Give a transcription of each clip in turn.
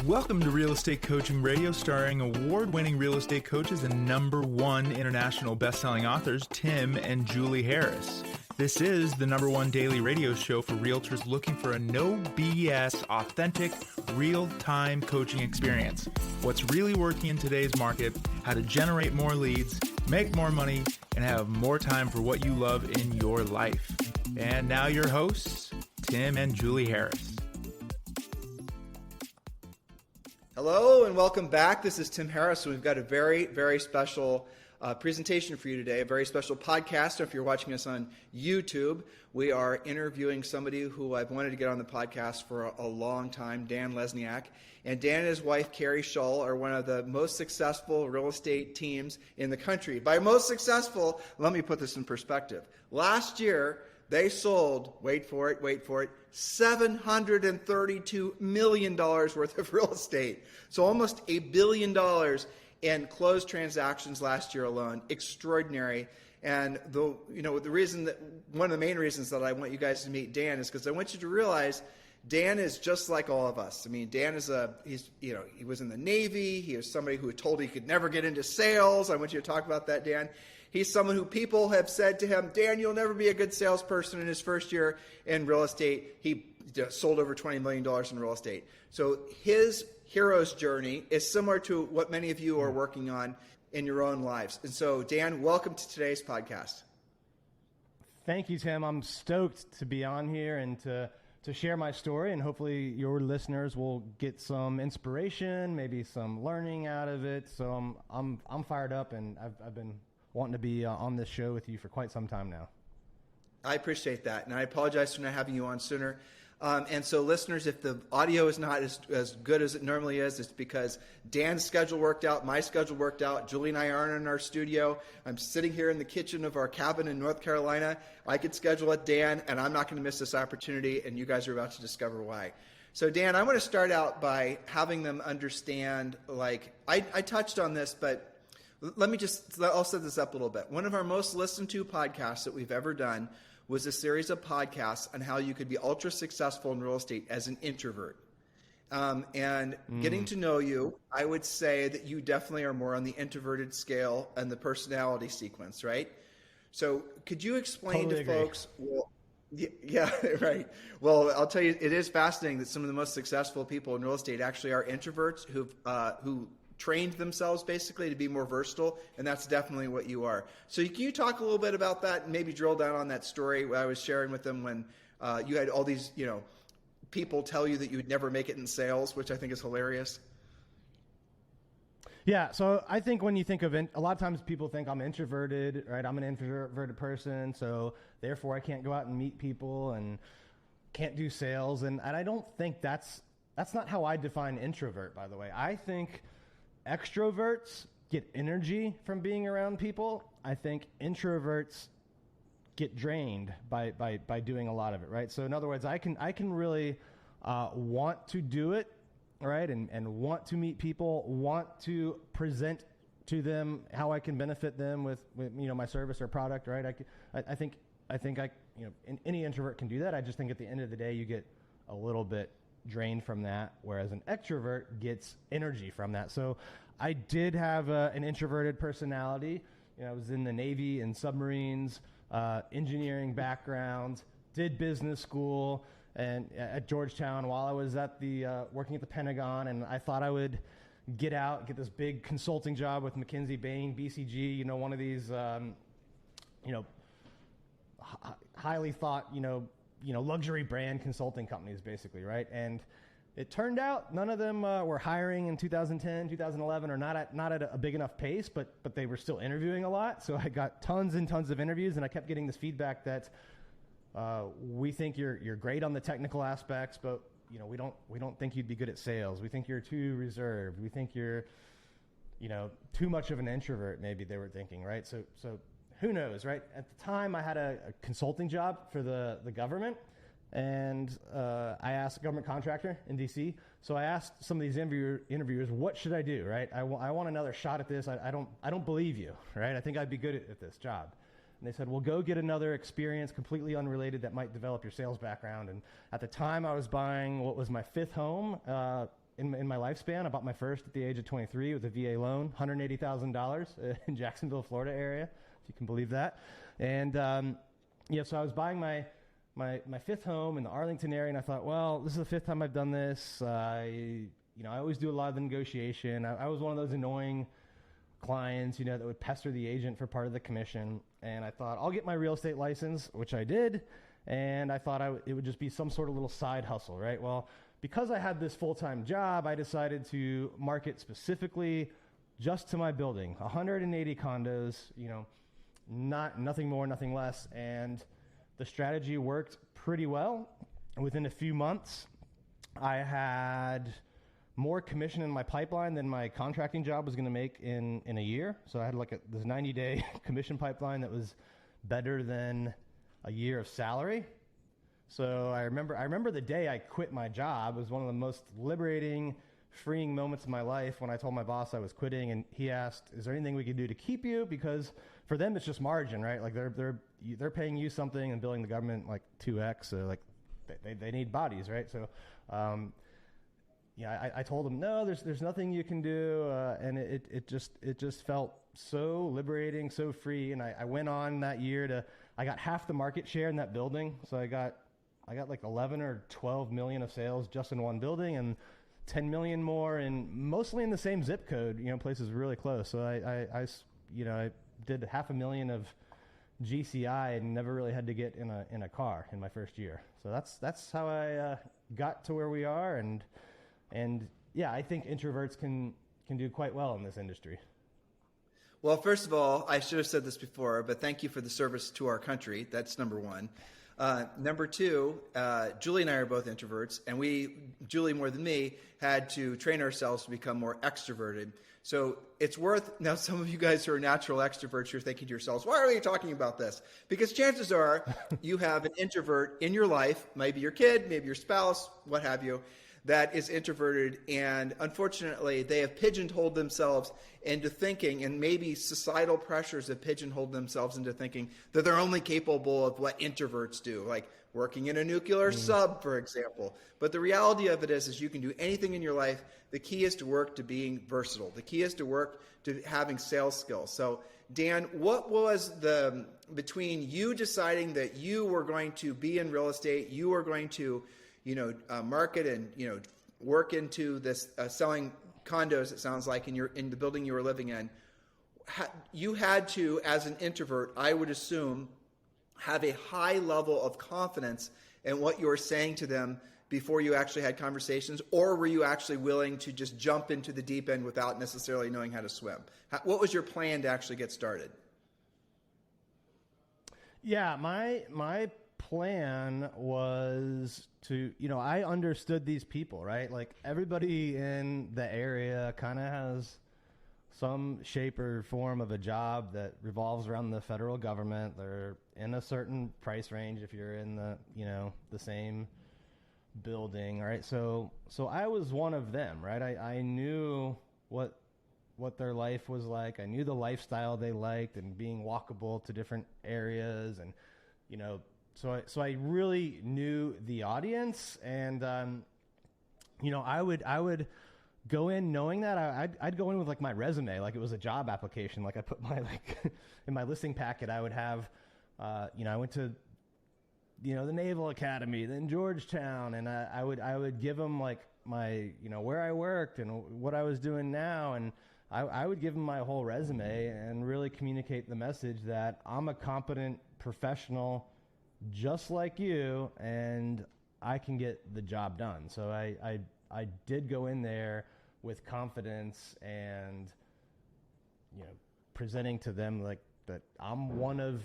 Welcome to Real Estate Coaching Radio, starring award-winning real estate coaches and #1 international best-selling authors, Tim and Julie Harris. This is the #1 daily radio show for realtors looking for a no BS, authentic, real-time coaching experience. What's really working in today's market, how to generate more leads, make more money, and have more time for what you love in your life. And now your hosts, Tim and Julie Harris. Hello and welcome back. This is Tim Harris. We've got a very, very special presentation for you today, a very special podcast. If you're watching us on YouTube, we are interviewing somebody who I've wanted to get on the podcast for a long time, Dan Lesniak. And Dan and his wife, Keri Shull, are one of the most successful real estate teams in the country. By most successful, let me put this in perspective. Last year, they sold, wait for it, $732 million worth of real estate. So almost $1 billion in closed transactions last year alone. Extraordinary. And one of the main reasons that I want you guys to meet Dan is because I want you to realize Dan is just like all of us. I mean, Dan is he was in the Navy. He was somebody who was told he could never get into sales. I want you to talk about that, Dan. He's someone who people have said to him, Dan, you'll never be a good salesperson. In his first year in real estate, he sold over $20 million in real estate. So his hero's journey is similar to what many of you are working on in your own lives. And so, Dan, welcome to today's podcast. Thank you, Tim. I'm stoked to be on here and to share my story, and hopefully your listeners will get some inspiration, maybe some learning out of it. So I'm fired up, and I've been wanting to be on this show with you for quite some time now. I appreciate that, and I apologize for not having you on sooner. And so, listeners, if the audio is not as good as it normally is, it's because Dan's schedule worked out, my schedule worked out. Julie and I aren't in our studio. I'm sitting here in the kitchen of our cabin in North Carolina. I could schedule it, Dan, and I'm not going to miss this opportunity, and you guys are about to discover why. So, Dan, I want to start out by having them understand, I touched on this, but I'll set this up a little bit. One of our most listened to podcasts that we've ever done was a series of podcasts on how you could be ultra successful in real estate as an introvert. Getting to know you, I would say that you definitely are more on the introverted scale and the personality sequence, right? So could you explain to folks, yeah, right. Well, I'll tell you, it is fascinating that some of the most successful people in real estate actually are introverts who trained themselves basically to be more versatile, and that's definitely what you are. So can you talk a little bit about that and maybe drill down on that story I was sharing with them when you had all these, people tell you that you would never make it in sales, which I think is hilarious? Yeah, so I think when you think of a lot of times people think I'm introverted, right? I'm an introverted person, so therefore I can't go out and meet people and can't do sales, and I don't think that's not how I define introvert, by the way. I think extroverts get energy from being around people. I think introverts get drained by doing a lot of it, right? So in other words, I can really want to do it, right? And want to meet people, want to present to them how I can benefit them with my service or product, right? I think any introvert can do that. I just think at the end of the day, you get a little bit drained from that, whereas an extrovert gets energy from that. So I did have an introverted personality. I was in the Navy and submarines, engineering background, did business school and at Georgetown while I was at the working at the Pentagon, and I thought I would get this big consulting job with McKinsey, Bain, BCG, one of these highly thought, luxury brand consulting companies, basically, right? And it turned out none of them were hiring in 2010, 2011, or not at a big enough pace, but they were still interviewing a lot. So I got tons and tons of interviews, and I kept getting this feedback that we think you're great on the technical aspects, but we don't think you'd be good at sales. We think you're too reserved. We think you're too much of an introvert. Maybe they were thinking, right? So who knows, right? At the time, I had a consulting job for the government, and I asked a government contractor in D.C. So I asked some of these interviewers, what should I do, right? I want another shot at this. I don't believe you, right? I think I'd be good at this job. And they said, well, go get another experience completely unrelated that might develop your sales background. And at the time, I was buying what was my fifth home in my lifespan. I bought my first at the age of 23 with a VA loan, $180,000 in Jacksonville, Florida area, if you can believe that. And so I was buying my fifth home in the Arlington area, and I thought, well, this is the fifth time I've done this. I always do a lot of the negotiation. I was one of those annoying clients, that would pester the agent for part of the commission. And I thought, I'll get my real estate license, which I did. And I thought it would just be some sort of little side hustle, right? Well, because I had this full-time job, I decided to market specifically just to my building, 180 condos, nothing more, nothing less. And the strategy worked pretty well. Within a few months, I had more commission in my pipeline than my contracting job was going to make in a year. So I had this 90-day commission pipeline that was better than a year of salary. So I remember the day I quit my job. It was one of the most liberating, freeing moments of my life when I told my boss I was quitting, and he asked, "Is there anything we can do to keep you?" Because for them it's just margin, right? Like they're paying you something and billing the government like 2x. So like they need bodies, right? So I told him, no, there's nothing you can do, and it just felt so liberating, so free. And I went on that year I got half the market share in that building, so I got like 11 or 12 million of sales just in one building, and 10 million more, and mostly in the same zip code, places really close. So I did $500,000 of GCI and never really had to get in a car in my first year. So that's how I got to where we are, and yeah, I think introverts can do quite well in this industry. Well, first of all, I should have said this before, but thank you for the service to our country. That's number one. Number two, Julie and I are both introverts, and Julie more than me, had to train ourselves to become more extroverted. So it's now some of you guys who are natural extroverts, you're thinking to yourselves, why are we talking about this? Because chances are you have an introvert in your life, maybe your kid, maybe your spouse, what have you, that is introverted, and unfortunately they have pigeonholed themselves into thinking, and maybe societal pressures have pigeonholed themselves into thinking that they're only capable of what introverts do, like working in a nuclear sub, for example. But the reality of it is you can do anything in your life. The key is to work to being versatile. The key is to work to having sales skills. So Dan, what was between you deciding that you were going to be in real estate, you were going to market and, work into this selling condos, it sounds like, in the building you were living in. You had to, as an introvert, I would assume, have a high level of confidence in what you were saying to them before you actually had conversations, or were you actually willing to just jump into the deep end without necessarily knowing how to swim? What was your plan to actually get started? Yeah, my plan was to, I understood these people, right? Like everybody in the area kind of has some shape or form of a job that revolves around the federal government. They're in a certain price range if you're in the, the same building, right? So I was one of them, right? I knew what their life was like. I knew the lifestyle they liked and being walkable to different areas, and so I really knew the audience, and I would go in knowing that. I'd go in with like my resume, like it was a job application. Like I put my in my listing packet, I would have I went to the Naval Academy, then Georgetown, and I would give them like my where I worked and what I was doing now, and I would give them my whole resume and really communicate the message that I'm a competent professional just like you, and I can get the job done. So I did go in there with confidence and presenting to them like that I'm one of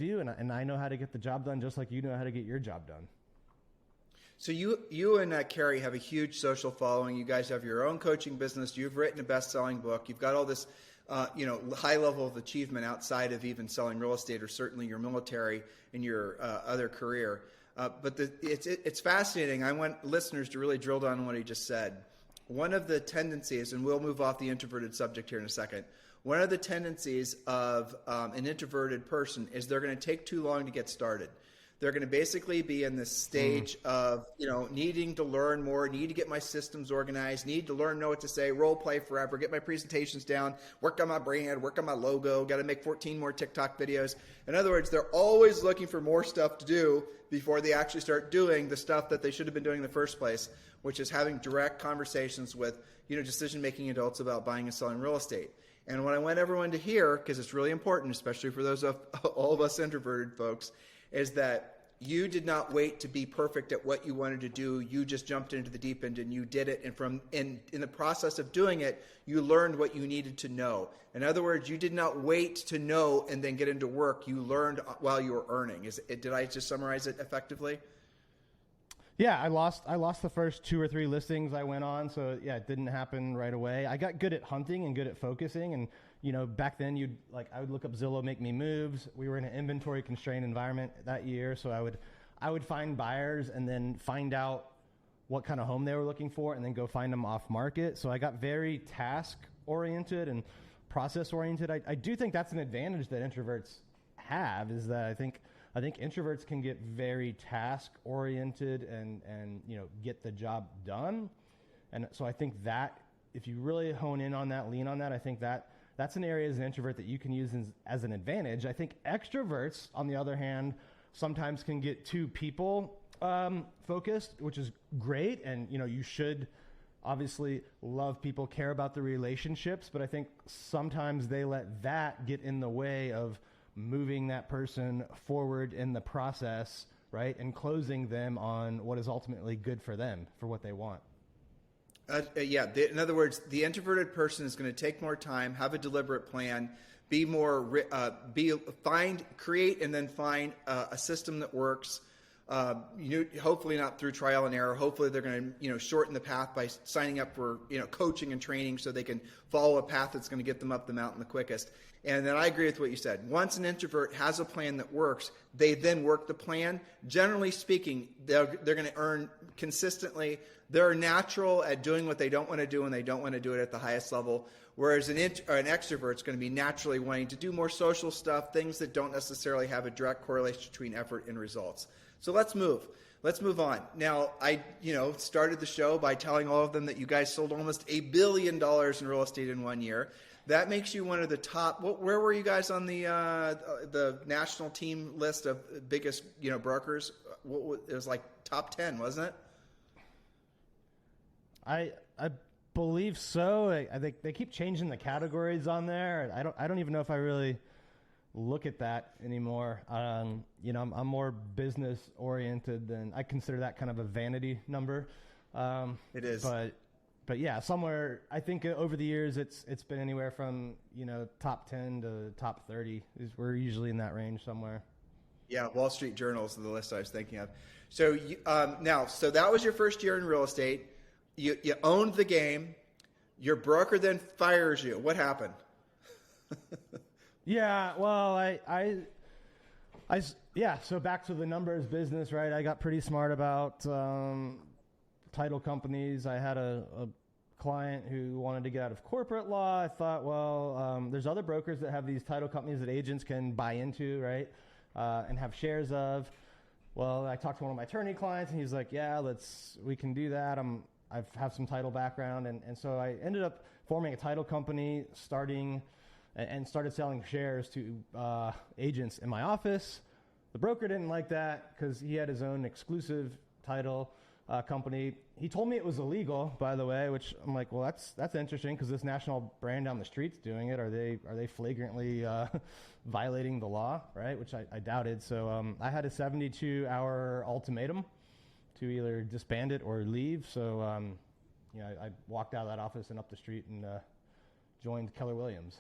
you, and I know how to get the job done just like you know how to get your job done. So you and Keri have a huge social following. You guys have your own coaching business. You've written a best-selling book. You've got all this high level of achievement outside of even selling real estate, or certainly your military and your other career. But it's fascinating. I want listeners to really drill down on what he just said. One of the tendencies, and we'll move off the introverted subject here in a second, one of the tendencies of an introverted person is they're going to take too long to get started. They're going to basically be in this stage of, needing to learn more, need to get my systems organized, need to know what to say, role play forever, get my presentations down, work on my brand, work on my logo, got to make 14 more TikTok videos. In other words, they're always looking for more stuff to do before they actually start doing the stuff that they should have been doing in the first place, which is having direct conversations with, decision-making adults about buying and selling real estate. And what I want everyone to hear, because it's really important, especially for those of all of us introverted folks, is that you did not wait to be perfect at what you wanted to do. You just jumped into the deep end and you did it. And in the process of doing it, you learned what you needed to know. In other words, you did not wait to know and then get into work. You learned while you were earning. Did I just summarize it effectively? Yeah, I lost the first 2 or 3 listings I went on, so yeah, it didn't happen right away. I got good at hunting and good at focusing, and back then I would look up Zillow Make Me Moves. We were in an inventory constrained environment that year, so I would find buyers and then find out what kind of home they were looking for and then go find them off market. So I got very task oriented and process oriented. I do think that's an advantage that introverts have, is that I think introverts can get very task oriented and get the job done. And so I think that if you really hone in on that, lean on that, I think that's an area as an introvert that you can use as an advantage. I think extroverts, on the other hand, sometimes can get too people focused, which is great. And, you should obviously love people, care about the relationships, but I think sometimes they let that get in the way of moving that person forward in the process, right? And closing them on what is ultimately good for them, for what they want. In other words, the introverted person is going to take more time, have a deliberate plan, create and then find a system that works. Hopefully not through trial and error. Hopefully they're going to, shorten the path by signing up for, coaching and training so they can follow a path that's going to get them up the mountain the quickest. And then I agree with what you said. Once an introvert has a plan that works, they then work the plan. Generally speaking, they're going to earn consistently. They're natural at doing what they don't want to do, and they don't want to do it at the highest level. Whereas an extrovert is going to be naturally wanting to do more social stuff, things that don't necessarily have a direct correlation between effort and results. So let's move. Let's move on. Now, I started the show by telling all of them that you guys sold almost $1 billion in real estate in 1 year. That makes you one of the top. Where were you guys on the national team list of biggest brokers? It was like top 10, wasn't it? I believe so. I think they keep changing the categories on there. I don't even know if I really look at that anymore. I'm more business oriented than I consider that kind of a vanity number. It is, but yeah, somewhere I think over the years it's been anywhere from top 10 to top 30. We're usually in that range somewhere. Yeah, Wall Street Journal is the list I was thinking of. So so that was your first year in real estate. You owned the game. Your broker then fires you. What happened? Yeah, well, so back to the numbers business, right? I got pretty smart about title companies. I had a client who wanted to get out of corporate law. I thought, there's other brokers that have these title companies that agents can buy into, right? And have shares of. Well, I talked to one of my attorney clients, and he's like, yeah, we can do that. I have some title background. And so I ended up forming a title company, started selling shares to agents in my office. The broker didn't like that because he had his own exclusive title company. He told me it was illegal, by the way, which I'm like, well, that's interesting because this national brand down the street's doing it. Are they flagrantly violating the law, right? Which I doubted. So I had a 72-hour ultimatum to either disband it or leave. So I walked out of that office and up the street and joined Keller Williams.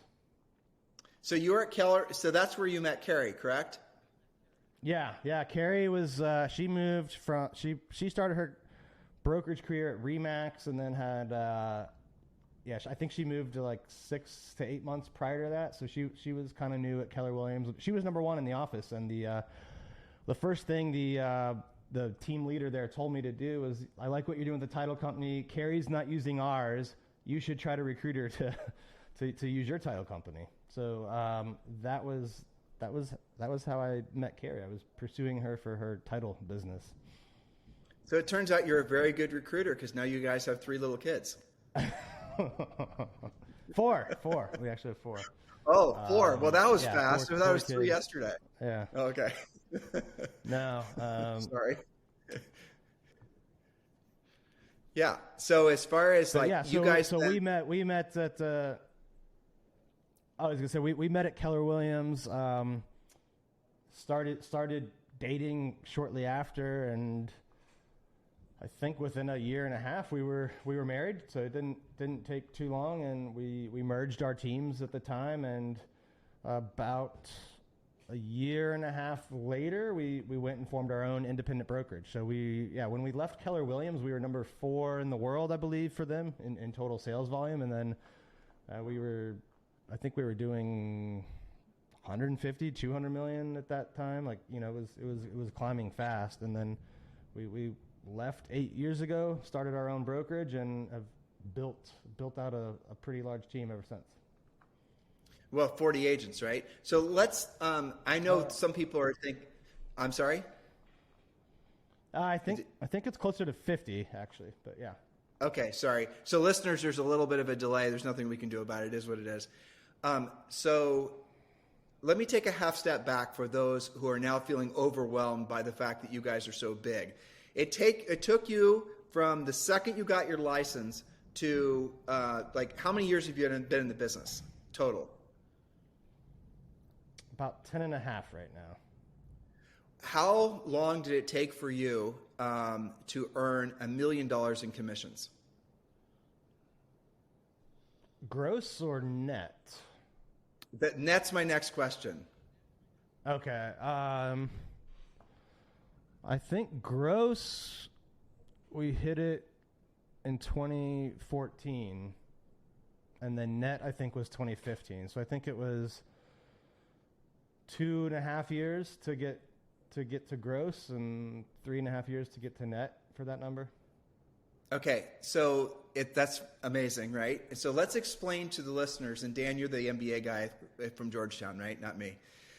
So you were at Keller. So that's where you met Keri, correct? Yeah. Keri was she moved from she started her brokerage career at Remax and then had I think she moved to like 6 to 8 months prior to that. So she was kind of new at Keller Williams. She was number one in the office, and the first thing the team leader there told me to do was, I like what you're doing with the title company. Keri's not using ours. You should try to recruit her to use your title company. So that was that was how I met Keri. I was pursuing her for her title business. So it turns out you're a very good recruiter because now you guys have 3 little kids. Four. We actually have 4. Oh, 4. Well, that was yeah, fast. four- I thought it was four 3 kids. yesterday. Yeah. Oh, okay. No. Sorry. Yeah. So as far as you guys, so we met at. I was gonna say we met at Keller Williams. Started dating shortly after, and I think within a year and a half we were married. So it didn't take too long, and we merged our teams at the time. And about a year and a half later, we went and formed our own independent brokerage. So when we left Keller Williams, we were number 4 in the world, I believe, for them in total sales volume. And then I think we were doing 150, 200 million at that time. It was climbing fast. And then we left 8 years ago, started our own brokerage, and have built out a pretty large team ever since. Well, 40 agents, right? So let's, I know some people are I'm sorry? I think it's closer to 50 actually, but yeah. Okay, sorry. So listeners, there's a little bit of a delay. There's nothing we can do about it. It is what it is. So let me take a half step back for those who are now feeling overwhelmed by the fact that you guys are so big. It took you from the second you got your license to how many years have you been in the business total? About 10 and a half right now. How long did it take for you to earn $1 million in commissions? Gross or net? Net's my next question. Okay. I think gross, we hit it in 2014, and then net I think was 2015. So I think it was 2.5 years to get to gross, and 3.5 years to get to net for that number. Okay, so that's amazing, right? So let's explain to the listeners, and Dan, you're the MBA guy from Georgetown, right? Not me.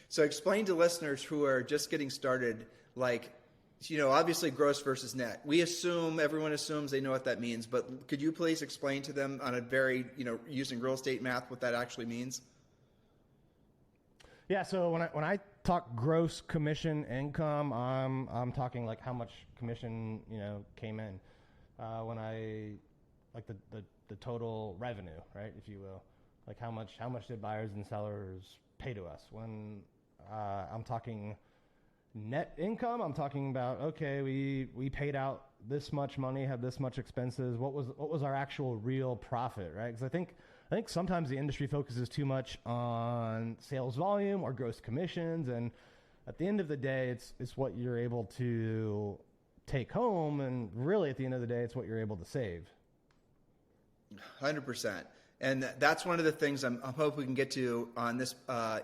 So explain to listeners who are just getting started, obviously gross versus net. Everyone assumes they know what that means, but could you please explain to them on a very, using real estate math, what that actually means? Yeah, so when I talk gross commission income, I'm talking like how much commission came in. When I the total revenue, right, if you will, like how much did buyers and sellers pay to us? When I'm talking net income, I'm talking about we paid out this much money, have this much expenses. What was our actual real profit, right? Because I think sometimes the industry focuses too much on sales volume or gross commissions, and at the end of the day, it's what you're able to take home, and really at the end of the day, it's what you're able to save. 100%. And that's one of the things I'm hoping we can get to on this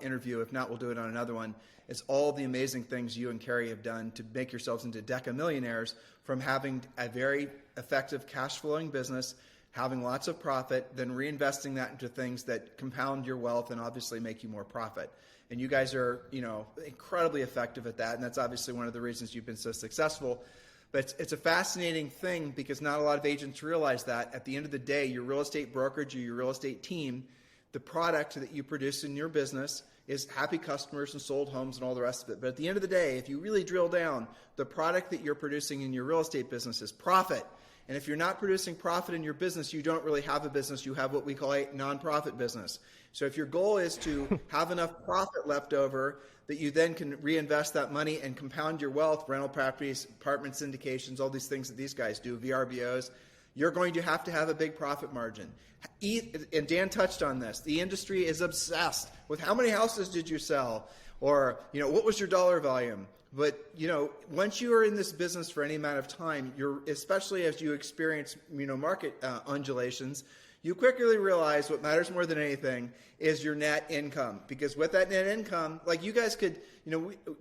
interview. If not, we'll do it on another one. It's all the amazing things you and Keri have done to make yourselves into deca millionaires, from having a very effective cash flowing business, having lots of profit, then reinvesting that into things that compound your wealth and obviously make you more profit. And you guys are, incredibly effective at that. And that's obviously one of the reasons you've been so successful. But it's a fascinating thing because not a lot of agents realize that at the end of the day, your real estate brokerage or your real estate team, the product that you produce in your business is happy customers and sold homes and all the rest of it. But at the end of the day, if you really drill down, the product that you're producing in your real estate business is profit. And if you're not producing profit in your business, you don't really have a business. You have what we call a nonprofit business. So if your goal is to have enough profit left over that you then can reinvest that money and compound your wealth, rental properties, apartment syndications, all these things that these guys do, VRBOs, you're going to have a big profit margin. And Dan touched on this. The industry is obsessed with how many houses did you sell, or what was your dollar volume. But once you are in this business for any amount of time, especially as you experience market undulations, you quickly realize what matters more than anything is your net income. Because with that net income, like you guys could,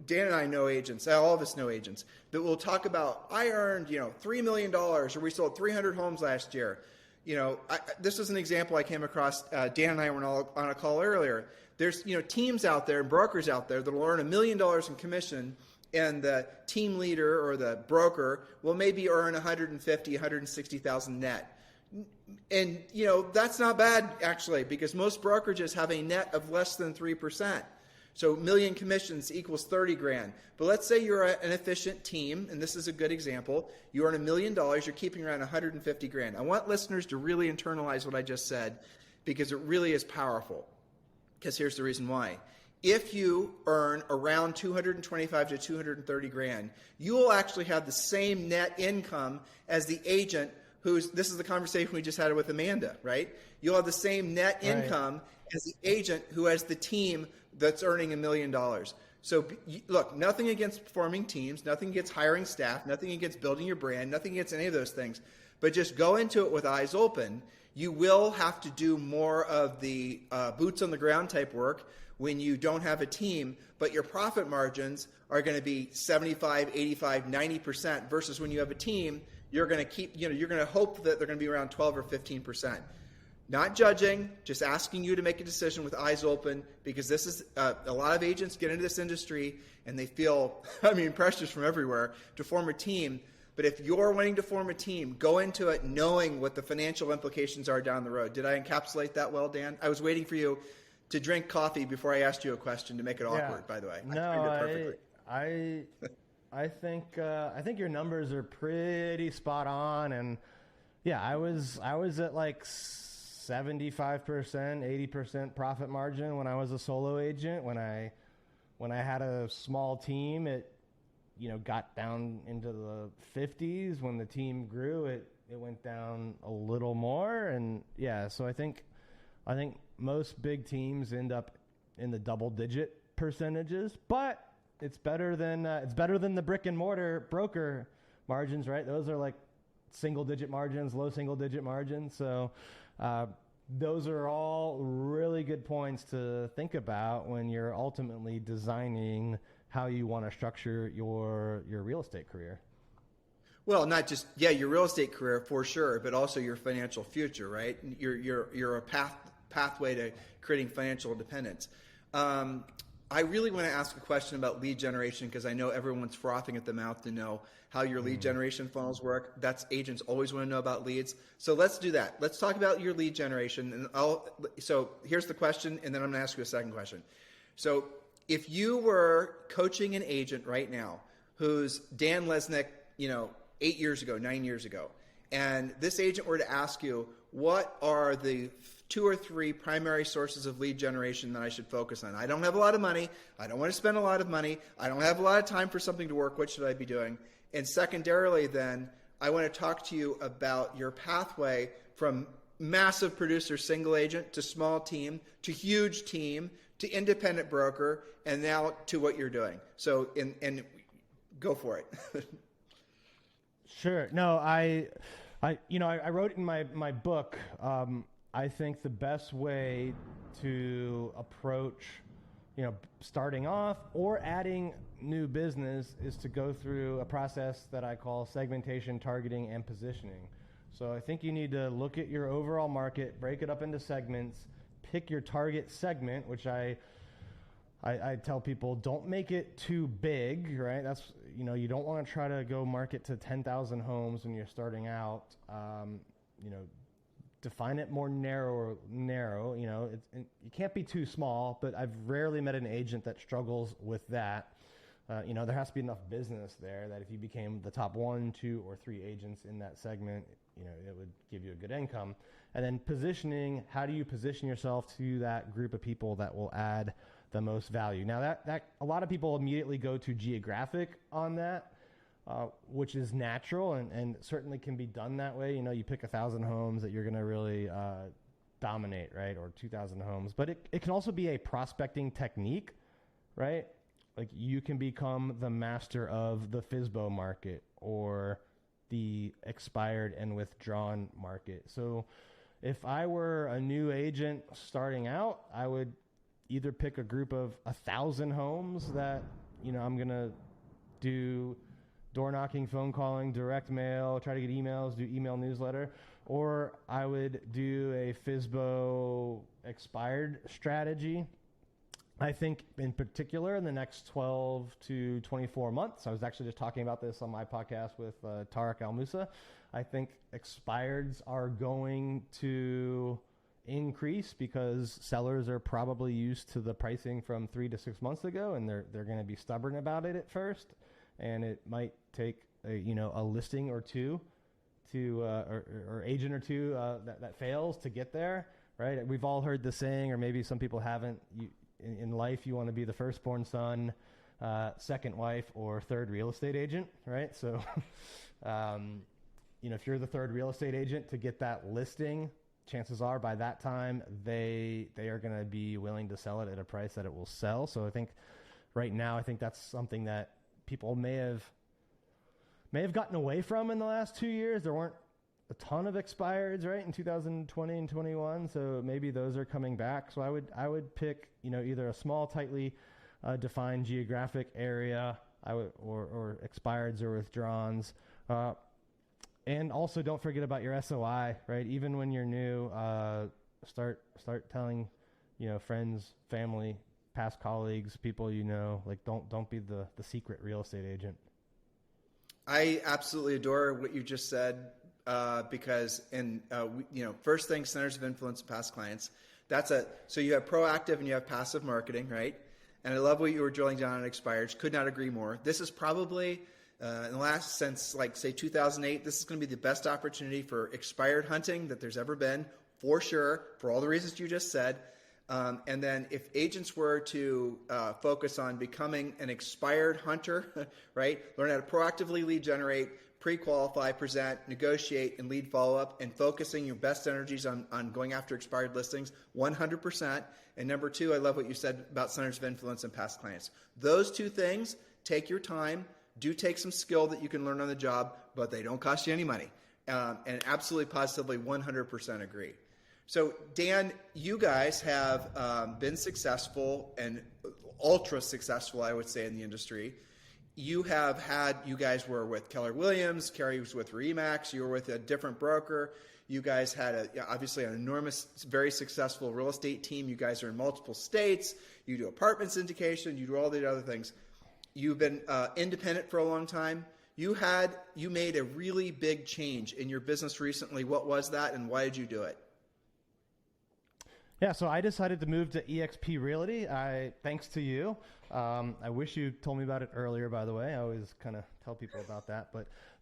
Dan and I know agents, all of us know agents, that will talk about, I earned, $3 million, or we sold 300 homes last year. This is an example I came across. Dan and I were on a call earlier. There's teams out there and brokers out there that will earn $1 million in commission, and the team leader or the broker will maybe earn 150, 160,000 net. And that's not bad actually, because most brokerages have a net of less than 3%. So million commissions equals 30 grand. But let's say you're an efficient team, and this is a good example. You earn $1 million, you're keeping around 150 grand. I want listeners to really internalize what I just said, because it really is powerful. Because here's the reason why. If you earn around 225 to 230 grand, you will actually have the same net income as the agent this is the conversation we just had with Amanda, right? You'll have the same net income as the agent who has the team that's earning $1 million. So look, nothing against forming teams, nothing against hiring staff, nothing against building your brand, nothing against any of those things. But just go into it with eyes open. You will have to do more of the boots on the ground type work when you don't have a team, but your profit margins are going to be 75, 85, 90% versus when you have a team, you're going to you're going to hope that they're going to be around 12 or 15%. Not judging, just asking you to make a decision with eyes open, because this is a lot of agents get into this industry and they feel, pressures from everywhere to form a team. But if you're wanting to form a team, go into it knowing what the financial implications are down the road. Did I encapsulate that well, Dan? I was waiting for you to drink coffee before I asked you a question to make it awkward, by the way. I think your numbers are pretty spot on, and I was at like 75%, 80% profit margin when I was a solo agent. When I had a small team, it got down into the 50s. When the team grew, it went down a little more, and so I think most big teams end up in the double-digit percentages, but it's better than the brick and mortar broker margins, right? Those are like single-digit margins, low single-digit margins. So those are all really good points to think about when you're ultimately designing how you want to structure your real estate career. Well, not just your real estate career for sure, but also your financial future, right? You're a pathway to creating financial independence. I really want to ask a question about lead generation, because I know everyone's frothing at the mouth to know how your lead generation funnels work. That's agents always want to know about leads. So let's do that. Let's talk about your lead generation. So here's the question, and then I'm going to ask you a second question. So if you were coaching an agent right now who's Dan Lesniak, 8 years ago, 9 years ago, and this agent were to ask you, what are the 2 or 3 primary sources of lead generation that I should focus on? I don't have a lot of money. I don't want to spend a lot of money. I don't have a lot of time for something to work. What should I be doing? And secondarily, then, I want to talk to you about your pathway from massive producer single agent to small team to huge team to independent broker, and now to what you're doing. So, and go for it. Sure. No, I wrote in my book, I think the best way to approach, starting off or adding new business is to go through a process that I call segmentation, targeting, and positioning. So I think you need to look at your overall market, break it up into segments, pick your target segment, which I tell people, don't make it too big, right? That's, you don't want to try to go market to 10,000 homes when you're starting out. Define it more narrow. You can't be too small, but I've rarely met an agent that struggles with that. There has to be enough business there that if you became the top 1, 2, or 3 agents in that segment, it would give you a good income. And then positioning, how do you position yourself to that group of people that will add the most value? Now that a lot of people immediately go to geographic on that, which is natural and certainly can be done that way. You pick 1,000 homes that you're going to really dominate, right? Or 2,000 homes, but it can also be a prospecting technique, right? Like you can become the master of the FSBO market or the expired and withdrawn market. So if I were a new agent starting out, I would either pick a group of 1,000 homes that, I'm going to do door knocking, phone calling, direct mail, try to get emails, do email newsletter, or I would do a FSBO expired strategy. I think in particular in the next 12 to 24 months, I was actually just talking about this on my podcast with Tarek Al Musa. I think expireds are going to increase because sellers are probably used to the pricing from 3 to 6 months ago, and they're going to be stubborn about it at first, and it might take a listing or two to or agent or two that fails to get there, right? We've all heard the saying, or maybe some people haven't. In life, you want to be the firstborn son, second wife, or third real estate agent, right? So, if you're the third real estate agent to get that listing, chances are by that time they are going to be willing to sell it at a price that it will sell. So I think right now, I think that's something that people may have gotten away from in the last 2 years. There weren't a ton of expireds, right, in 2020 and 21, so maybe those are coming back. So I would pick, either a small, tightly defined geographic area, or expireds or withdrawns. And also don't forget about your SOI, right? Even when you're new, start telling, friends, family, past colleagues, people like don't be the secret real estate agent. I absolutely adore what you just said. Because first thing, centers of influence, past clients. So you have proactive and you have passive marketing, right? And I love what you were drilling down on expireds. Could not agree more. This is probably in the last, since say 2008, this is going to be the best opportunity for expired hunting that there's ever been, for sure, for all the reasons you just said. And then if agents were to focus on becoming an expired hunter, right? Learn how to proactively lead generate, pre-qualify, present, negotiate, and lead follow-up, and focusing your best energies on going after expired listings, 100%. And number two, I love what you said about centers of influence and past clients. Those two things, take your time, do take some skill that you can learn on the job, but they don't cost you any money. And absolutely, positively, 100% agree. So, Dan, you guys have been successful and ultra successful, I would say, in the industry. You guys were with Keller Williams, Keri was with Remax, you were with a different broker. You guys had obviously an enormous, very successful real estate team. You guys are in multiple states. You do apartment syndication. You do all the other things. You've been independent for a long time. You made a really big change in your business recently. What was that, and why did you do it? Yeah, so I decided to move to EXP Realty. Thanks to you. I wish you told me about it earlier, by the way. I always kind of tell people about that.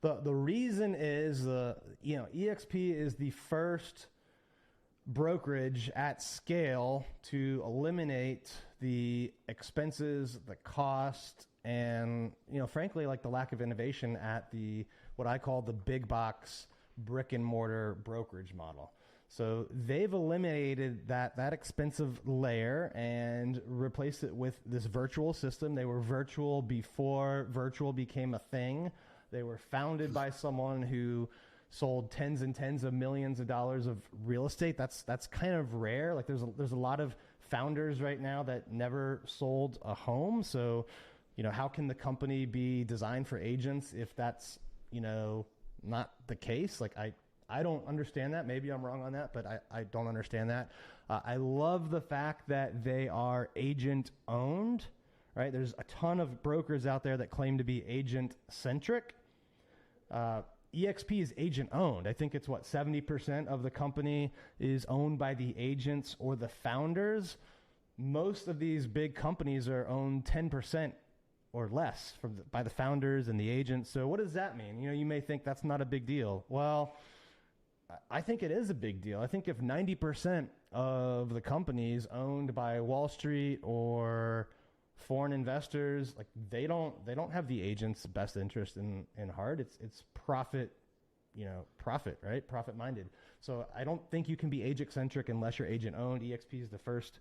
But the reason is, EXP is the first brokerage at scale to eliminate the expenses, the cost, and, frankly, like the lack of innovation at what I call the big box brick and mortar brokerage model. So they've eliminated that expensive layer and replaced it with this virtual system. They were virtual before virtual became a thing. They were founded by someone who sold tens and tens of millions of dollars of real estate. That's kind of rare. Like there's a lot of founders right now that never sold a home. So, how can the company be designed for agents if that's, not the case? Like I don't understand that. Maybe I'm wrong on that, but I don't understand that. I love the fact that they are agent owned, right? There's a ton of brokers out there that claim to be agent centric. EXP is agent owned. I think it's 70% of the company is owned by the agents or the founders. Most of these big companies are owned 10% or less by the founders and the agents. So what does that mean? You may think that's not a big deal. Well, I think it is a big deal. I think if 90% of the companies owned by Wall Street or foreign investors, like they don't have the agent's best interest in heart. It's profit, right? Profit minded. So I don't think you can be agent centric unless you're agent owned. EXP is the first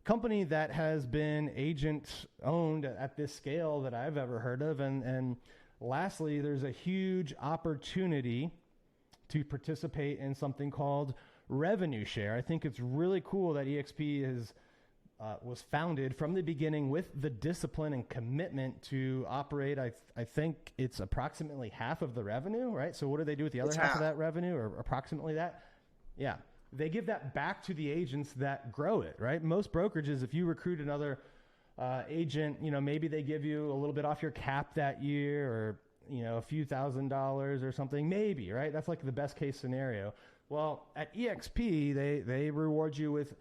company that has been agent owned at this scale that I've ever heard of. And lastly, there's a huge opportunity to participate in something called revenue share. I think it's really cool that EXP has was founded from the beginning with the discipline and commitment to operate. I think it's approximately half of the revenue, right? So what do they do with the other half of that revenue, or approximately that? Yeah. They give that back to the agents that grow it, right? Most brokerages, if you recruit another agent, maybe they give you a little bit off your cap that year, or, a few $1,000s or something, maybe, right? That's like the best case scenario. Well, at EXP, they reward you with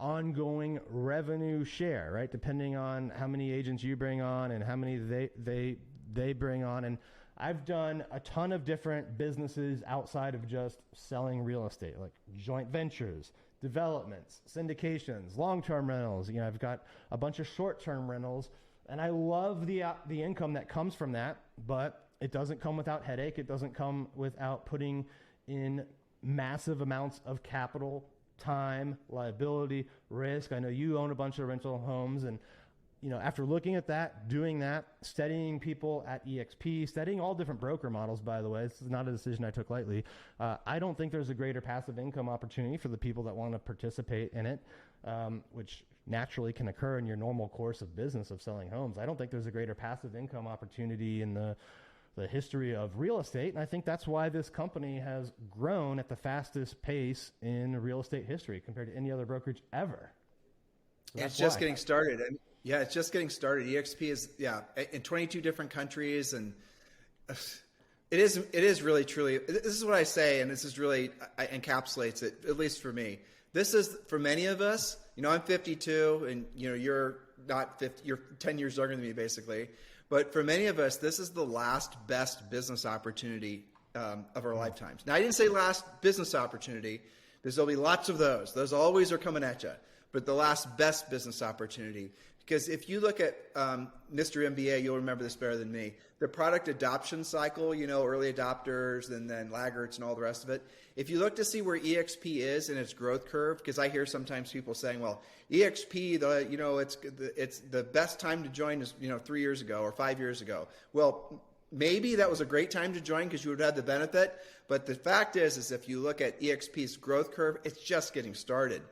ongoing revenue share, right? Depending on how many agents you bring on and how many they bring on. And I've done a ton of different businesses outside of just selling real estate, like joint ventures, developments, syndications, long-term rentals. I've got a bunch of short-term rentals, and I love the income that comes from that, but it doesn't come without headache. It doesn't come without putting in massive amounts of capital, time, liability, risk. I know you own a bunch of rental homes, and after looking at that, doing that, studying people at EXP, studying all different broker models, by the way, this is not a decision I took lightly. I don't think there's a greater passive income opportunity for the people that want to participate in it, which naturally can occur in your normal course of business of selling homes. I don't think there's a greater passive income opportunity in the history of real estate, and I think that's why this company has grown at the fastest pace in real estate history compared to any other brokerage ever. So it's just getting started. Yeah, it's just getting started. EXP is in 22 different countries, and it is really truly. This is what I say, and this is really encapsulates it, at least for me. This is for many of us. I'm 52, and you're not 50. You're 10 years younger than me, basically. But for many of us, this is the last best business opportunity of our lifetimes. Now, I didn't say last business opportunity, because there'll be lots of those. Those always are coming at you. But the last best business opportunity. Because if you look at Mr. MBA, you'll remember this better than me. The product adoption cycle, early adopters and then laggards and all the rest of it. If you look to see where EXP is in its growth curve, because I hear sometimes people saying, well, EXP, it's the best time to join is 3 years ago or 5 years ago. Well, maybe that was a great time to join because you would have the benefit. But the fact is if you look at EXP's growth curve, it's just getting started.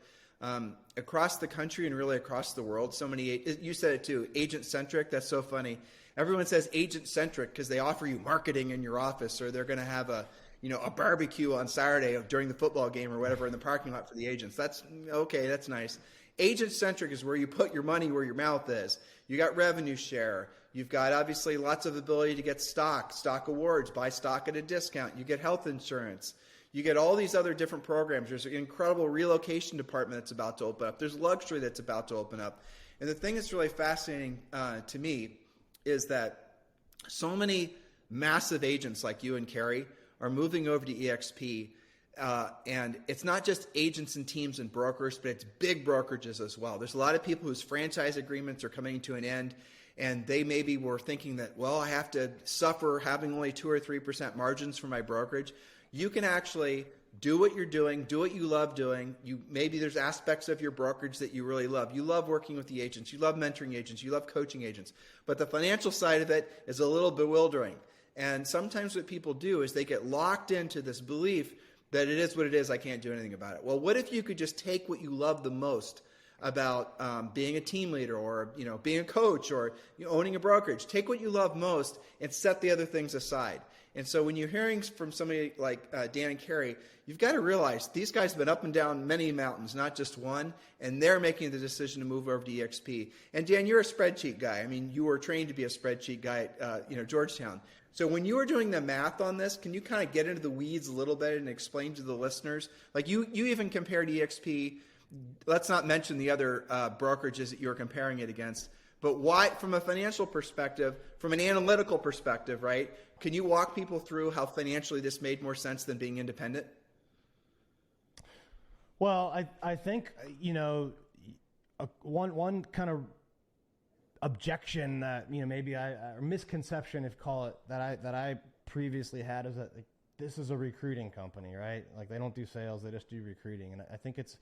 Across the country and really across the world, so many, you said it too, agent-centric, that's so funny. Everyone says agent-centric because they offer you marketing in your office, or they're going to have a barbecue on Saturday during the football game or whatever in the parking lot for the agents. That's okay, that's nice. Agent-centric is where you put your money where your mouth is. You got revenue share. You've got obviously lots of ability to get stock awards, buy stock at a discount. You get health insurance. You get all these other different programs. There's an incredible relocation department that's about to open up. There's luxury that's about to open up. And the thing that's really fascinating to me is that so many massive agents like you and Keri are moving over to EXP. And it's not just agents and teams and brokers, but it's big brokerages as well. There's a lot of people whose franchise agreements are coming to an end, and they maybe were thinking that, well, I have to suffer having only 2 or 3% margins for my brokerage. You can actually do what you're doing, do what you love doing. Maybe there's aspects of your brokerage that you really love. You love working with the agents. You love mentoring agents. You love coaching agents. But the financial side of it is a little bewildering. And sometimes what people do is they get locked into this belief that it is what it is, I can't do anything about it. Well, what if you could just take what you love the most about being a team leader, or being a coach, or owning a brokerage? Take what you love most and set the other things aside. And so when you're hearing from somebody like Dan and Keri, you've got to realize these guys have been up and down many mountains, not just one, and they're making the decision to move over to EXP. And Dan, you're a spreadsheet guy. I mean, you were trained to be a spreadsheet guy at Georgetown. So when you were doing the math on this, can you kind of get into the weeds a little bit and explain to the listeners? Like you even compared EXP. Let's not mention the other brokerages that you're comparing it against. But why, from a financial perspective, from an analytical perspective, right? Can you walk people through how financially this made more sense than being independent? Well, I think, one kind of objection that, maybe or misconception, if call it, that I previously had is that this is a recruiting company, right? Like they don't do sales, they just do recruiting. And I think it's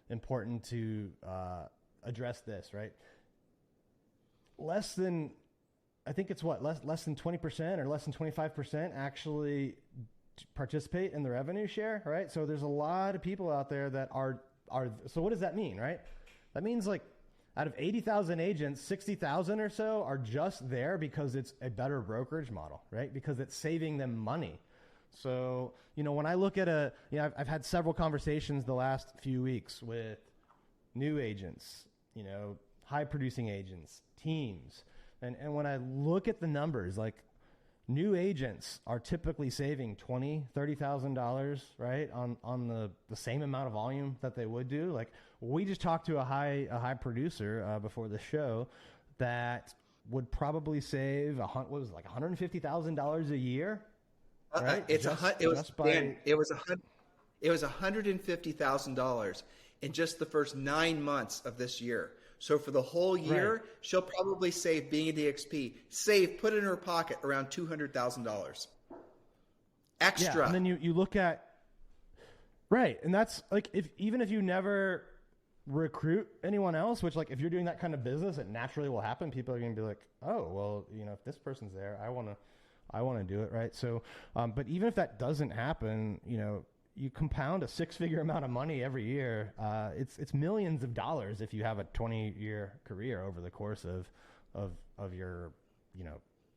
important to address this, right? Less than 20% or less than 25% actually participate in the revenue share, right? So there's a lot of people out there that are. So what does that mean, right? That means like out of 80,000 agents, 60,000 or so are just there because it's a better brokerage model, right? Because it's saving them money. So, when I look at I've had several conversations the last few weeks with new agents, high producing agents, teams. And when I look at the numbers, like new agents are typically saving $20,000, $30,000, right? On the same amount of volume that they would do. Like we just talked to a high producer before the show that would probably save $150,000 a year. Right? It was $150,000 in just the first 9 months of this year. So for the whole year, right, she'll probably save, being an EXP, put in her pocket around $200,000 extra. Yeah, and then you look at, right, and that's like even if you never recruit anyone else, which like if you're doing that kind of business, it naturally will happen. People are going to be like, oh, well, if this person's there, I want to do it, right? So, but even if that doesn't happen, you compound a six-figure amount of money every year. It's millions of dollars if you have a 20-year career over the course of your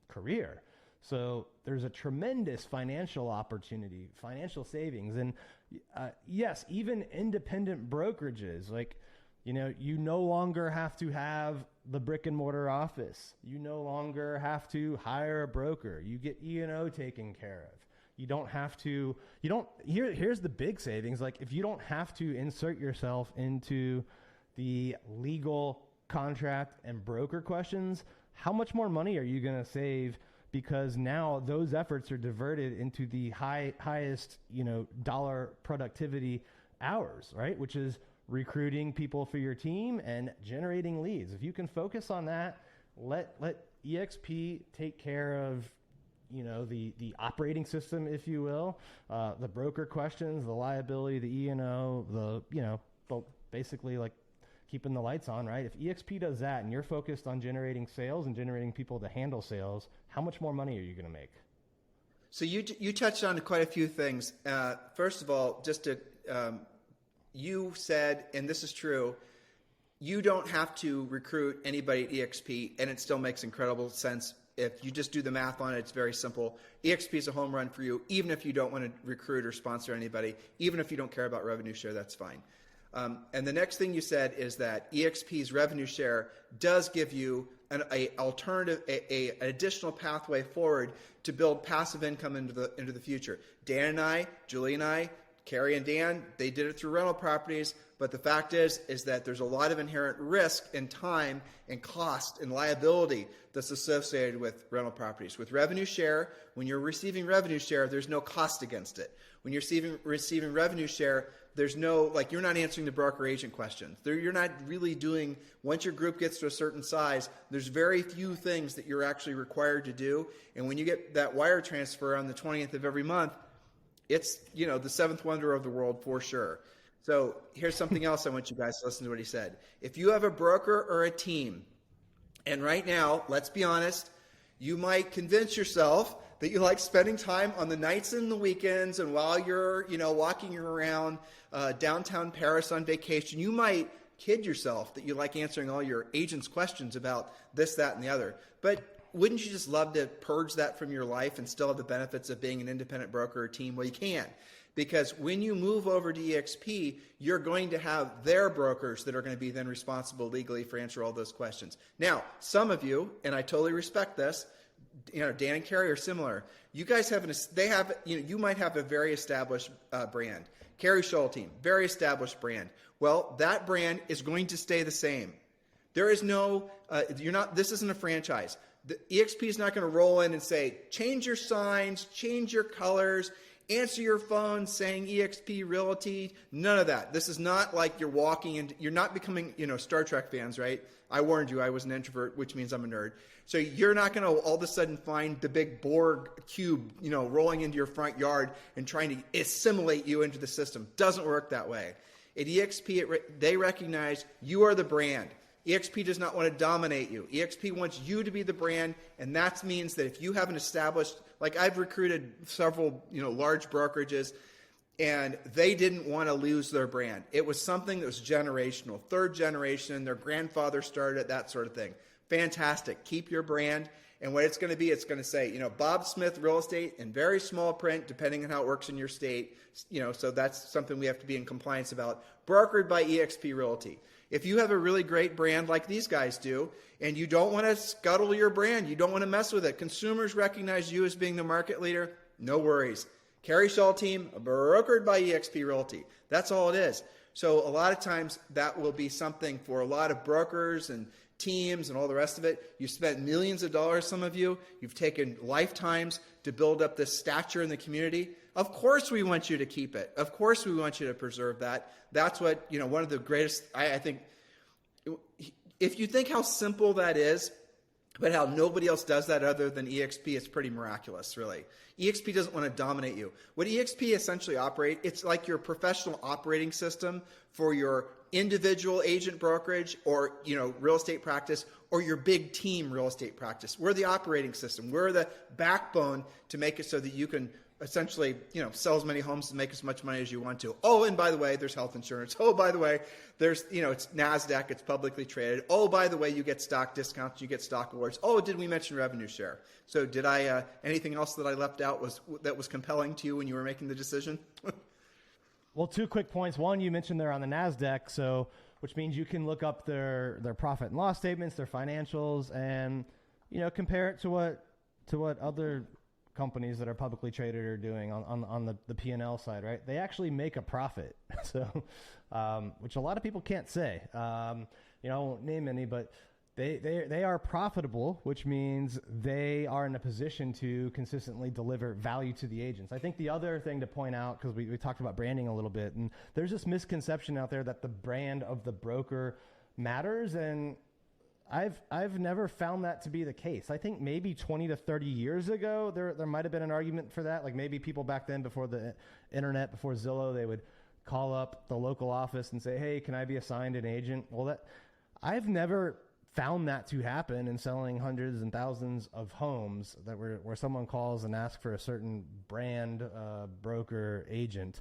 career. So there's a tremendous financial opportunity, financial savings, and yes, even independent brokerages, like you no longer have to have the brick and mortar office. You no longer have to hire a broker. You get E&O taken care of. Here's the big savings. Like if you don't have to insert yourself into the legal contract and broker questions, how much more money are you going to save? Because now those efforts are diverted into the highest, dollar productivity hours, right? Which is recruiting people for your team and generating leads. If you can focus on that, let EXP take care of the operating system, if you will, the broker questions, the liability, the E&O, basically like keeping the lights on, right? If EXP does that and you're focused on generating sales and generating people to handle sales, how much more money are you going to make? So you touched on quite a few things. First of all, you said, and this is true, you don't have to recruit anybody at EXP, and it still makes incredible sense. If you just do the math on it, it's very simple. EXP is a home run for you, even if you don't want to recruit or sponsor anybody, even if you don't care about revenue share, that's fine. And the next thing you said is that EXP's revenue share does give you an additional pathway forward to build passive income into the future. Dan and I, Julie and I, Keri and Dan, they did it through rental properties, but the fact is that there's a lot of inherent risk and time and cost and liability that's associated with rental properties. With revenue share, when you're receiving revenue share, there's no cost against it. When you're receiving revenue share, there's no, you're not answering the broker agent questions. You're not really doing, once your group gets to a certain size, there's very few things that you're actually required to do. And when you get that wire transfer on the 20th of every month, it's, the seventh wonder of the world for sure. So here's something else I want you guys to listen to what he said. If you have a broker or a team, and right now, let's be honest, you might convince yourself that you like spending time on the nights and the weekends, and while you're, walking around downtown Paris on vacation, you might kid yourself that you like answering all your agents' questions about this, that, and the other. But wouldn't you just love to purge that from your life and still have the benefits of being an independent broker or team? Well, you can. Because when you move over to EXP, you're going to have their brokers that are going to be then responsible legally for answering all those questions. Now, some of you, and I totally respect this, Dan and Keri are similar. You guys you might have a very established brand. Keri Shull Team, very established brand. Well, that brand is going to stay the same. There is no, this isn't a franchise. The EXP is not going to roll in and say, change your signs, change your colors, answer your phone saying EXP Realty. None of that. This is not like you're walking into, you're not becoming, Star Trek fans, right? I warned you, I was an introvert, which means I'm a nerd. So you're not going to all of a sudden find the big Borg cube, rolling into your front yard and trying to assimilate you into the system. Doesn't work that way. At EXP, they recognize you are the brand. EXP does not want to dominate you. EXP wants you to be the brand, and that means that if you have an established, like I've recruited several, large brokerages, and they didn't want to lose their brand. It was something that was generational, third generation, their grandfather started it, that sort of thing. Fantastic. Keep your brand. And what it's going to be, it's going to say, Bob Smith Real Estate in very small print, depending on how it works in your state. So that's something we have to be in compliance about. Brokered by EXP Realty. If you have a really great brand like these guys do, and you don't want to scuttle your brand, you don't want to mess with it, consumers recognize you as being the market leader, no worries. Keri Shull Team, brokered by EXP Realty. That's all it is. So a lot of times that will be something for a lot of brokers and teams and all the rest of it. You've spent millions of dollars, some of you. You've taken lifetimes to build up this stature in the community. Of course we want you to keep it. Of course we want you to preserve that. That's what, one of the greatest, I think, if you think how simple that is, but how nobody else does that other than EXP, it's pretty miraculous, really. EXP doesn't want to dominate you. What EXP essentially it's like your professional operating system for your individual agent brokerage or, real estate practice, or your big team real estate practice. We're the operating system. We're the backbone to make it so that you can essentially, sell as many homes and make as much money as you want to. Oh, and by the way, there's health insurance. Oh, by the way, there's, it's NASDAQ, it's publicly traded. Oh, by the way, you get stock discounts, you get stock awards. Oh, did we mention revenue share? So did I, anything else that I left out that was compelling to you when you were making the decision? Well, 2 quick points. One, you mentioned they're on the NASDAQ, which means you can look up their profit and loss statements, their financials, and, compare it to what other companies that are publicly traded are doing on the P&L side, right? They actually make a profit, which a lot of people can't say. I won't name any, but they are profitable, which means they are in a position to consistently deliver value to the agents. I think the other thing to point out, because we talked about branding a little bit, and there's this misconception out there that the brand of the broker matters, and I've never found that to be the case. I think maybe 20 to 30 years ago, there might have been an argument for that. Like maybe people back then, before the internet, before Zillow, they would call up the local office and say, hey, can I be assigned an agent? Well, I've never found that to happen in selling hundreds and thousands of homes where someone calls and asks for a certain brand broker agent.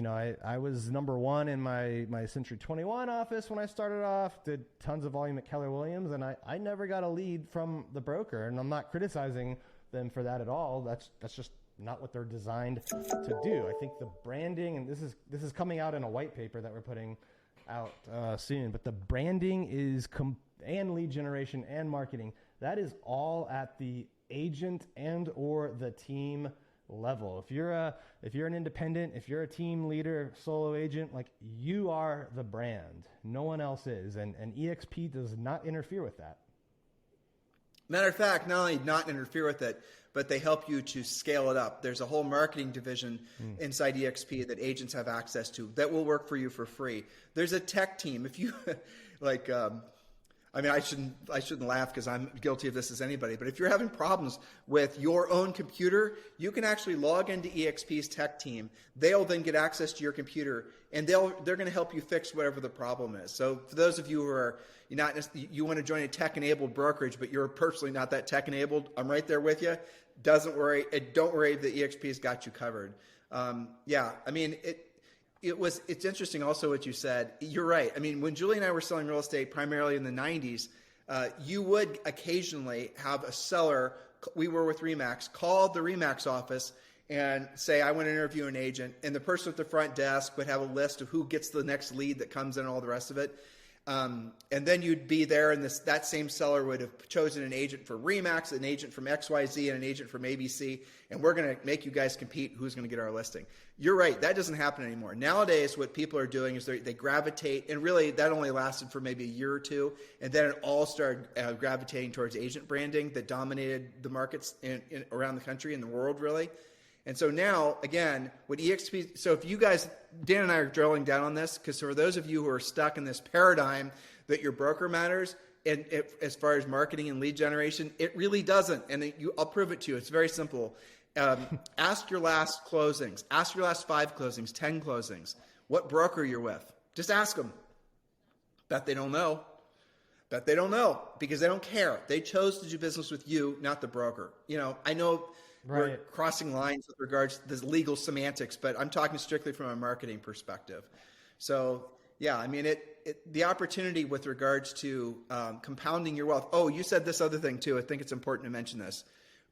I was number one in my Century 21 office when I started off, did tons of volume at Keller Williams, and I never got a lead from the broker, and I'm not criticizing them for that at all. That's just not what they're designed to do. I think the branding, and this is coming out in a white paper that we're putting out soon, but the branding and lead generation and marketing, that is all at the agent and or the team level. If you're an independent, if you're a team leader, solo agent, like you are the brand. No one else is, and EXP does not interfere with that. Matter of fact, not only not interfere with it, but they help you to scale it up. There's a whole marketing division inside EXP that agents have access to that will work for you for free. There's a tech team. If you I shouldn't laugh because I'm guilty of this as anybody, but if you're having problems with your own computer, you can actually log into EXP's tech team. They'll then get access to your computer, and they're going to help you fix whatever the problem is. So for those of you who are you want to join a tech-enabled brokerage, but you're personally not that tech-enabled, I'm right there with you. Don't worry, the EXP's got you covered. It's interesting also what you said. You're right. I mean, when Julie and I were selling real estate primarily in the 90s, you would occasionally have a seller, we were with RE/MAX, call the RE/MAX office and say, I want to interview an agent. And the person at the front desk would have a list of who gets the next lead that comes in and all the rest of it. And then you'd be there, and that same seller would have chosen an agent for RE/MAX, an agent from XYZ, and an agent from ABC, and we're going to make you guys compete who's going to get our listing. You're right. That doesn't happen anymore. Nowadays, what people are doing is they gravitate, and really that only lasted for maybe a year or two, and then it all started gravitating towards agent branding that dominated the markets around the country and the world, really. And so now, again, what EXP, so if you guys, Dan and I are drilling down on this, because for those of you who are stuck in this paradigm that your broker matters, and as far as marketing and lead generation, it really doesn't. And I'll prove it to you. It's very simple. Ask your last closings. Ask your last 5 closings, 10 closings. What broker you're with. Just ask them. Bet they don't know. Because they don't care. They chose to do business with you, not the broker. I know we're crossing lines with regards to the legal semantics, but I'm talking strictly from a marketing perspective. So yeah, I mean, the opportunity with regards to compounding your wealth. Oh, you said this other thing too. I think it's important to mention this.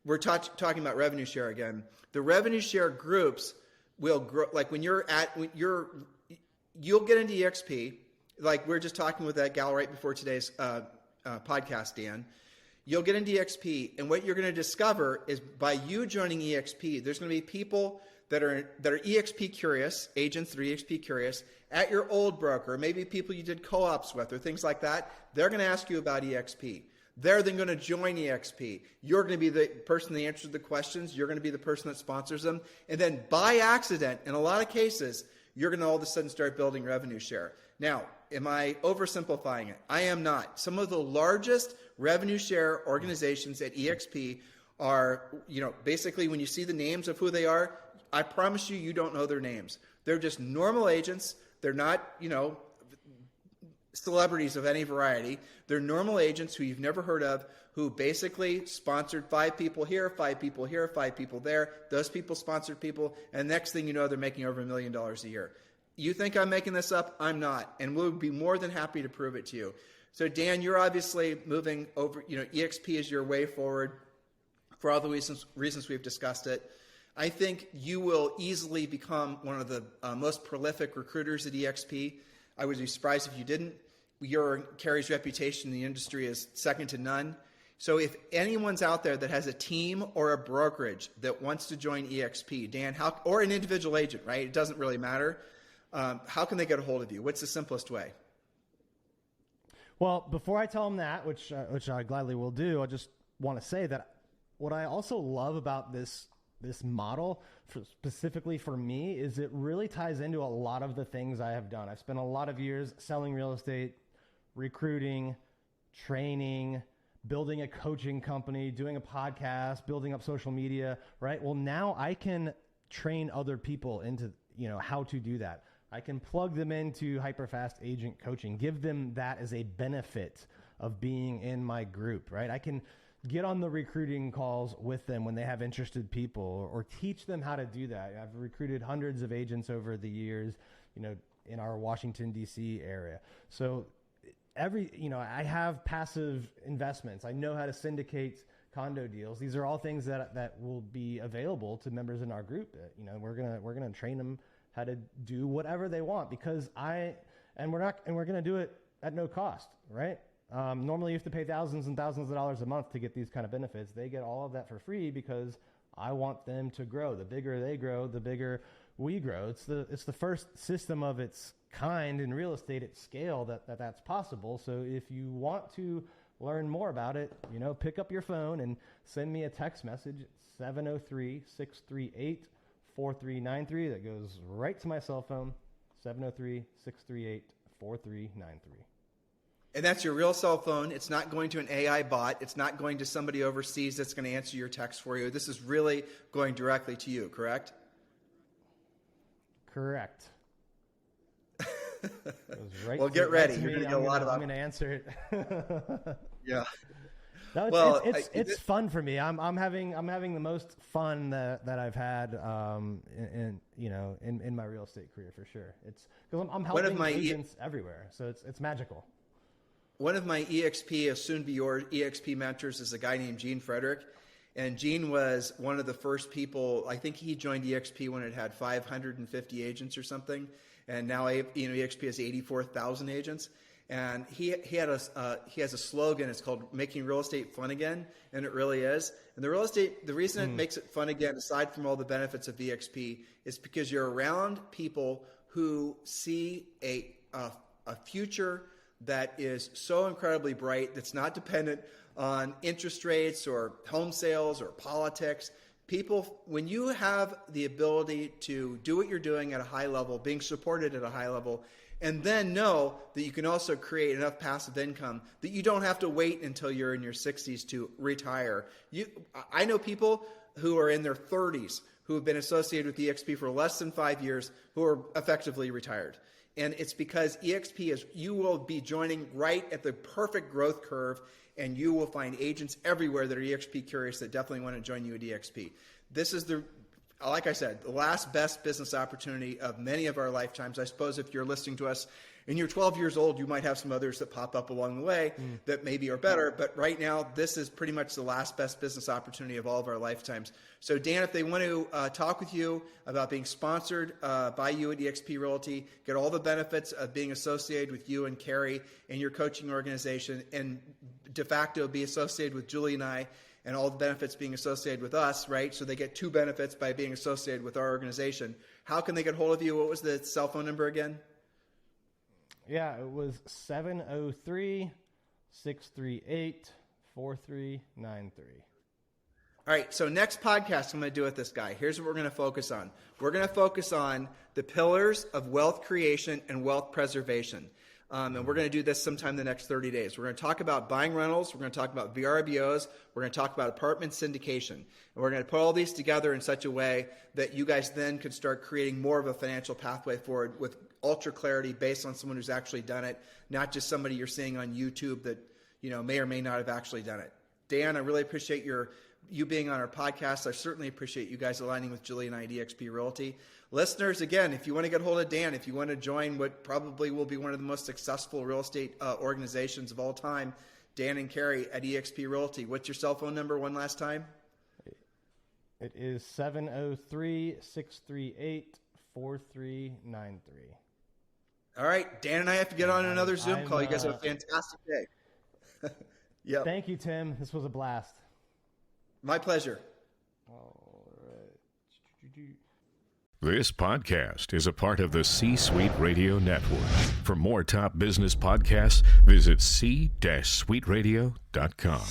We're talking about revenue share again. The revenue share groups will grow. Like you'll get into EXP. Like we're just talking with that gal right before today's podcast, Dan. You'll get into EXP, and what you're going to discover is by you joining EXP, there's going to be people that are EXP curious, agents that are EXP curious, at your old broker, maybe people you did co-ops with or things like that. They're going to ask you about EXP. They're then going to join EXP. You're going to be the person that answers the questions. You're going to be the person that sponsors them. And then by accident, in a lot of cases, you're going to all of a sudden start building revenue share. Now, am I oversimplifying it? I am not. Some of the largest revenue share organizations at EXP are, basically when you see the names of who they are, I promise you don't know their names. They're just normal agents. They're not, celebrities of any variety. They're normal agents who you've never heard of, who basically sponsored 5 people here, 5 people here, 5 people there. Those people sponsored people, and next thing you know, they're making over $1 million a year. You think I'm making this up? I'm not, and we'll be more than happy to prove it to you. So Dan, you're obviously moving over, EXP is your way forward for all the reasons we've discussed it. I think you will easily become one of the most prolific recruiters at EXP. I would be surprised if you didn't. Keri's reputation in the industry is second to none. So if anyone's out there that has a team or a brokerage that wants to join EXP, Dan, or an individual agent, right? It doesn't really matter. How can they get a hold of you? What's the simplest way? Well, before I tell them that, which I gladly will do, I just want to say that what I also love about this model, specifically for me, is it really ties into a lot of the things I have done. I've spent a lot of years selling real estate, recruiting, training, building a coaching company, doing a podcast, building up social media, right? Well, now I can train other people into, how to do that. I can plug them into hyperfast agent coaching, give them that as a benefit of being in my group, right? I can get on the recruiting calls with them when they have interested people, or teach them how to do that. I've recruited hundreds of agents over the years, in our Washington, D.C. area. So I have passive investments. I know how to syndicate condo deals. These are all things that will be available to members in our group. We're going to train them how to do whatever they want, because we're going to do it at no cost, right? Normally you have to pay thousands and thousands of dollars a month to get these kind of benefits. They get all of that for free because I want them to grow. The bigger they grow, the bigger we grow. It's the first system of its kind in real estate at scale that's possible. So if you want to learn more about it, pick up your phone and send me a text message at 703-638-4393. That goes right to my cell phone, 703-638-4393. And that's your real cell phone. It's not going to an AI bot. It's not going to somebody overseas that's going to answer your text for you. This is really going directly to you, correct? Correct. Right, well, get ready. You're going to get a lot of that. I'm going to answer it. Yeah. No, it's fun for me. I'm having the most fun that I've had in my real estate career, for sure. It's because I'm helping agents everywhere, so it's magical. One of my EXP, soon be your EXP mentors, is a guy named Gene Frederick. And Gene was one of the first people. I think he joined EXP when it had 550 agents or something. And now EXP has 84,000 agents. And he has a slogan. It's called "Making Real Estate Fun Again," and it really is. And the reason it makes it fun again, aside from all the benefits of EXP, is because you're around people who see a future that is so incredibly bright, that's not dependent on interest rates or home sales or politics. People, when you have the ability to do what you're doing at a high level, being supported at a high level, and then know that you can also create enough passive income that you don't have to wait until you're in your 60s to retire. I know people who are in their 30s who have been associated with EXP for less than 5 years who are effectively retired. And it's because you will be joining right at the perfect growth curve, and you will find agents everywhere that are EXP curious that definitely want to join you at EXP. This is like I said, the last best business opportunity of many of our lifetimes. I suppose if you're listening to us and you're 12 years old, you might have some others that pop up along the way that maybe are better. But right now, this is pretty much the last best business opportunity of all of our lifetimes. So Dan, if they want to talk with you about being sponsored by you at EXP Realty, get all the benefits of being associated with you and Keri and your coaching organization, and de facto be associated with Julie and I, and all the benefits being associated with us, right? So they get 2 benefits by being associated with our organization. How can they get hold of you? What was the cell phone number again? Yeah, it was 703-638-4393. All right, so next podcast I'm going to do with this guy. Here's what we're going to focus on. We're going to focus on the pillars of wealth creation and wealth preservation. And we're going to do this sometime in the next 30 days. We're going to talk about buying rentals. We're going to talk about VRBOs. We're going to talk about apartment syndication. And we're going to put all these together in such a way that you guys then can start creating more of a financial pathway forward with ultra clarity based on someone who's actually done it, not just somebody you're seeing on YouTube that may or may not have actually done it. Dan, I really appreciate you being on our podcast. I certainly appreciate you guys aligning with Julie and I at EXP Realty. Listeners, again, if you want to get hold of Dan, if you want to join what probably will be one of the most successful real estate organizations of all time, Dan and Keri at EXP Realty. What's your cell phone number one last time? It is 703-638-4393. All right, Dan and I have to get on another Zoom call. You guys have a fantastic day. Yep. Thank you, Tim. This was a blast. My pleasure. All right. This podcast is a part of the C-Suite Radio Network. For more top business podcasts, visit c-suiteradio.com.